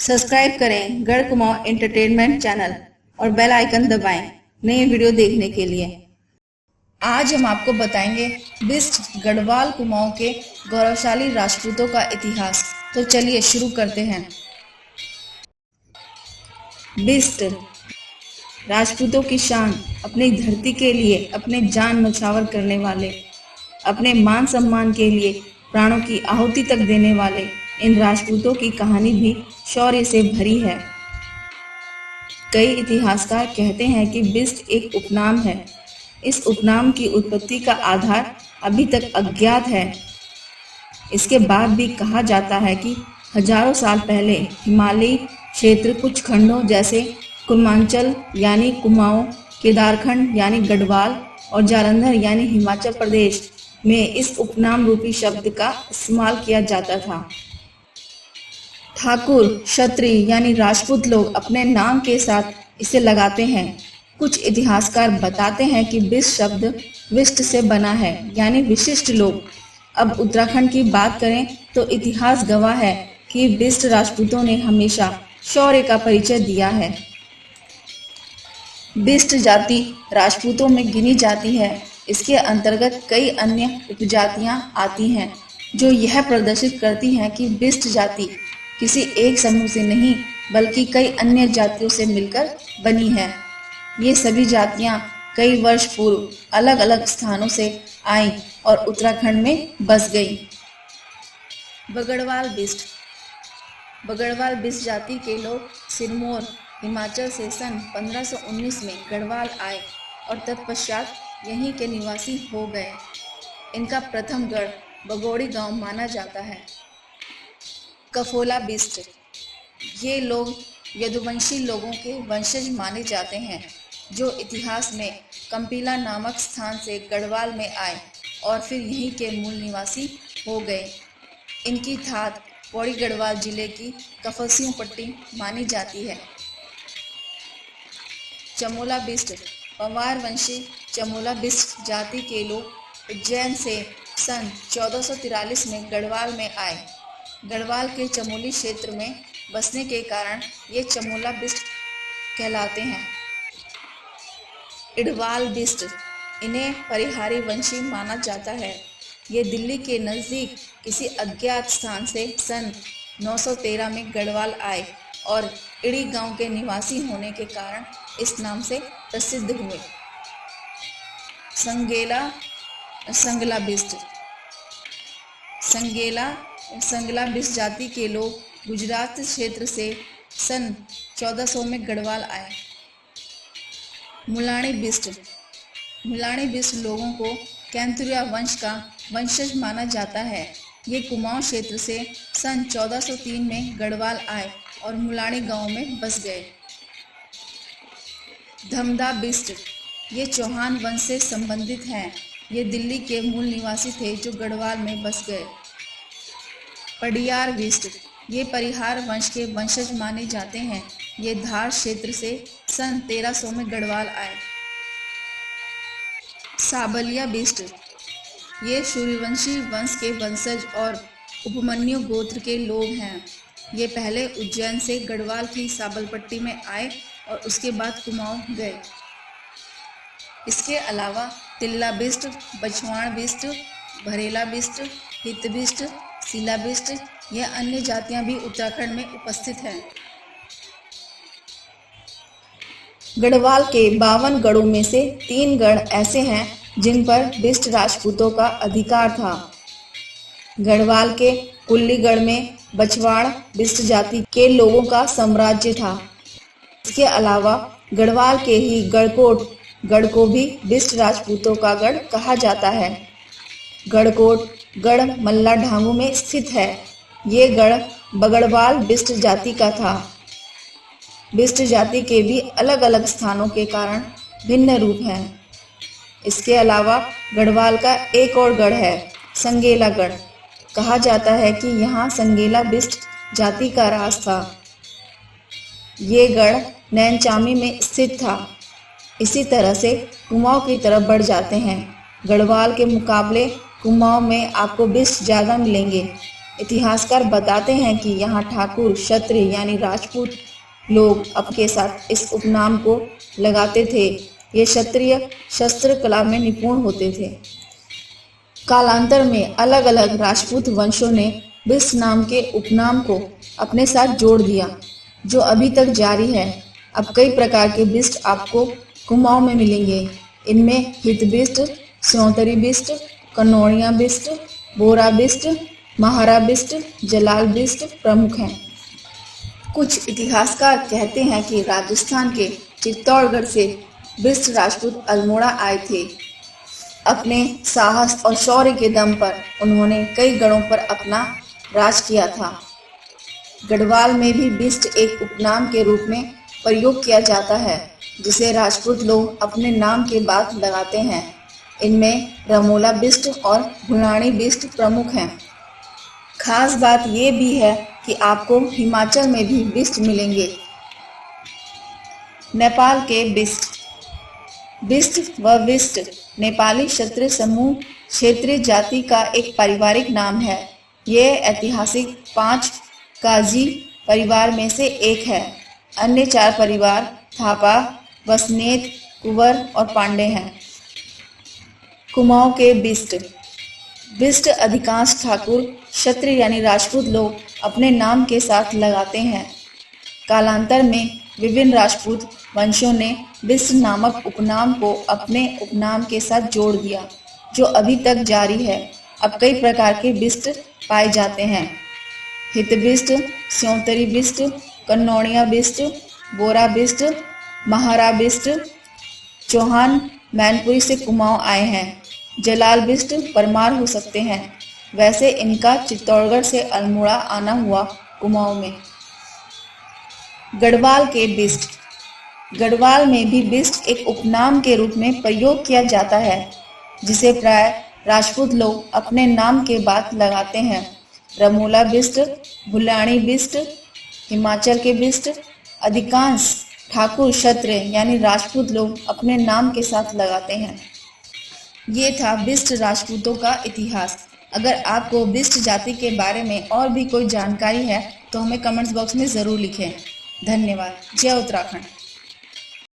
Subscribe करें गढ़ Kumaon entertainment channel और बेल आइकन दबाएं नई वीडियो देखने के लिए। आज हम आपको बताएंगे बिस्ट गढ़वाल कुमाऊं के गौरवशाली राजपूतों का इतिहास। तो चलिए शुरू करते हैं। बिस्ट राजपूतों की शान, अपनी धरती के लिए अपने जान न्यौछावर करने वाले, अपने मान सम्मान के लिए प्राणों की आहुति तक देने वाले इन राजपूतों की कहानी भी शौर्य से भरी है। कई इतिहासकार कहते हैं कि बिस्ट एक उपनाम है। इस उपनाम की उत्पत्ति का आधार अभी तक अज्ञात है। इसके बाद भी कहा जाता है कि हजारों साल पहले हिमालयी क्षेत्र कुछ खंडों जैसे कुर्मांचल यानी कुमाऊं, केदारखंड यानी गढ़वाल और जालंधर यानी हिमाचल प्रदेश में इस उपनाम रूपी शब्द का इस्तेमाल किया जाता था। ठाकुर, क्षत्रिय यानी राजपूत लोग अपने नाम के साथ इसे लगाते हैं। कुछ इतिहासकार बताते हैं कि बिस्ट शब्द विष्ट से बना है यानी विशिष्ट लोग। अब उत्तराखंड की बात करें तो इतिहास गवाह है कि बिस्ट राजपूतों ने हमेशा शौर्य का परिचय दिया है। बिस्ट जाति राजपूतों में गिनी जाती है। इसके अंतर्गत कई अन्य उपजातियां आती हैं जो यह प्रदर्शित करती हैं कि बिस्ट जाति किसी एक समूह से नहीं बल्कि कई अन्य जातियों से मिलकर बनी है। ये सभी जातियां कई वर्ष पूर्व अलग अलग स्थानों से आईं और उत्तराखंड में बस गईं। बगड़वाल बिस्ट। बगड़वाल बिस्ट जाति के लोग सिरमौर, हिमाचल से सन 1519 में गढ़वाल आए और तत्पश्चात यहीं के निवासी हो गए। इनका प्रथम गढ़ बगोड़ी गांव माना जाता है। कफोला बिस्ट। ये लोग यदुवंशी लोगों के वंशज माने जाते हैं जो इतिहास में कंपीला नामक स्थान से गढ़वाल में आए और फिर यहीं के मूल निवासी हो गए। इनकी थात पौड़ी गढ़वाल जिले की कफसियों पट्टी मानी जाती है। चमोला बिस्ट। पंवार वंशी चमोला बिस्ट जाति के लोग उज्जैन से सन 1443 में गढ़वाल में आए। गढ़वाल के चमोली क्षेत्र में बसने के कारण ये चमोला बिस्ट कहलाते हैं। इडवाल बिस्ट। इन्हें परिहारी वंशी माना जाता है। ये दिल्ली के नज़दीक किसी अज्ञात स्थान से सन 913 में गढ़वाल आए और इड़ी गांव के निवासी होने के कारण इस नाम से प्रसिद्ध हुए। संगला बिस्ट। संगला बिस्ट जाति के लोग गुजरात क्षेत्र से सन 1400 में गढ़वाल आए। मुलाणी बिस्ट। मुलाणी बिस्ट लोगों को कैंतुरिया वंश का वंशज माना जाता है। ये कुमाऊं क्षेत्र से सन 1403 में गढ़वाल आए और मुलाणी गांव में बस गए। धमदा बिस्ट। ये चौहान वंश से संबंधित हैं। ये दिल्ली के मूल निवासी थे जो गढ़वाल में बस गए। पडियार बिस्ट। ये परिहार वंश के वंशज माने जाते हैं। ये धार क्षेत्र से सन 1300 में गढ़वाल आए। साबलिया बिस्ट। ये सूर्यवंशी वंश के वंशज और उपमन्यु गोत्र के लोग हैं। ये पहले उज्जैन से गढ़वाल की साबलपट्टी में आए और उसके बाद कुमाऊं गए। इसके अलावा तिल्ला बिस्ट, बछवाण बिस्ट, भरेला बिस्ट, हित बिस्ट, सीला बिस्ट यह अन्य जातियां भी उत्तराखंड में उपस्थित हैं। गढ़वाल के 52 गढ़ों में से 3 गढ़ ऐसे हैं जिन पर बिस्ट राजपूतों का अधिकार था। गढ़वाल के कुल्लीगढ़ में बछवाड़ बिस्ट जाति के लोगों का साम्राज्य था। इसके अलावा गढ़वाल के ही गढ़कोट गढ़ को भी बिस्ट राजपूतों का गढ़ कहा जाता है। गढ़कोट गढ़ मल्ला ढांगू में स्थित है। ये गढ़ बगड़वाल बिस्ट जाति का था। बिस्ट जाति के भी अलग अलग स्थानों के कारण भिन्न रूप हैं। इसके अलावा गढ़वाल का एक और गढ़ है संगेला गढ़। कहा जाता है कि यहाँ संगेला बिस्ट जाति का राज था। ये गढ़ नैनचामी में स्थित था। इसी तरह से कुमाऊं की तरफ बढ़ जाते हैं। गढ़वाल के मुकाबले कुमाऊं में आपको बिस्ट ज़्यादा मिलेंगे। इतिहासकार बताते हैं कि यहाँ ठाकुर, क्षत्रिय यानी राजपूत लोग अपने साथ इस उपनाम को लगाते थे। ये क्षत्रिय शस्त्र कला में निपुण होते थे। कालांतर में अलग अलग राजपूत वंशों ने बिष्ट नाम के उपनाम को अपने साथ जोड़ दिया, जो अभी तक जारी है। अब कई प्रकार के बिष्ट आपको कुमाऊं में मिलेंगे। इनमें हित बिष्ट, स्योंतरी बिष्ट, कन्नौड़िया बिष्ट, बोरा बिष्ट, महारा बिष्ट, जलाल बिष्ट प्रमुख हैं। कुछ इतिहासकार कहते हैं कि राजस्थान के चित्तौड़गढ़ से बिष्ट राजपूत अल्मोड़ा आए थे। अपने साहस और शौर्य के दम पर उन्होंने कई गढ़ों पर अपना राज किया था। गढ़वाल में भी बिष्ट एक उपनाम के रूप में प्रयोग किया जाता है, जिसे राजपूत लोग अपने नाम के बाद लगाते हैं। इनमें रमोला बिष्ट और भुलानी बिष्ट प्रमुख हैं। खास बात ये भी है कि आपको हिमाचल में भी बिष्ट मिलेंगे। नेपाल के बिष्ट। बिष्ट व विष्ट नेपाली क्षत्रिय समूह क्षेत्रीय जाति का एक पारिवारिक नाम है। यह ऐतिहासिक 5 काजी परिवार में से एक है। अन्य 4 परिवार थापा, बसनेत, कुंवर और पांडे हैं। कुमाऊं के बिष्ट। बिष्ट अधिकांश ठाकुर, क्षत्रिय यानी राजपूत लोग अपने नाम के साथ लगाते हैं। कालांतर में विभिन्न राजपूत वंशों ने बिष्ट नामक उपनाम को अपने उपनाम के साथ जोड़ दिया, जो अभी तक जारी है। अब कई प्रकार के बिष्ट पाए जाते हैं। हित बिष्ट, स्योंतरी बिष्ट, कन्नौड़िया बिष्ट, बोरा बिष्ट, महारा बिष्ट। चौहान मैनपुरी से कुमाऊं आए हैं। जलाल बिष्ट परमार हो सकते हैं। वैसे इनका चित्तौड़गढ़ से अल्मोड़ा आना हुआ कुमाऊं में। गढ़वाल के बिष्ट। गढ़वाल में भी बिष्ट एक उपनाम के रूप में प्रयोग किया जाता है, जिसे प्राय राजपूत लोग अपने नाम के बाद लगाते हैं। रमोला बिष्ट, भुलानी बिष्ट, हिमाचल के बिष्ट अधिकांश ठाकुर, क्षत्रिय यानी राजपूत लोग अपने नाम के साथ लगाते हैं। ये था बिष्ट राजपूतों का इतिहास। अगर आपको बिष्ट जाति के बारे में और भी कोई जानकारी है तो हमें कमेंट्स बॉक्स में ज़रूर लिखें। धन्यवाद। जय उत्तराखंड।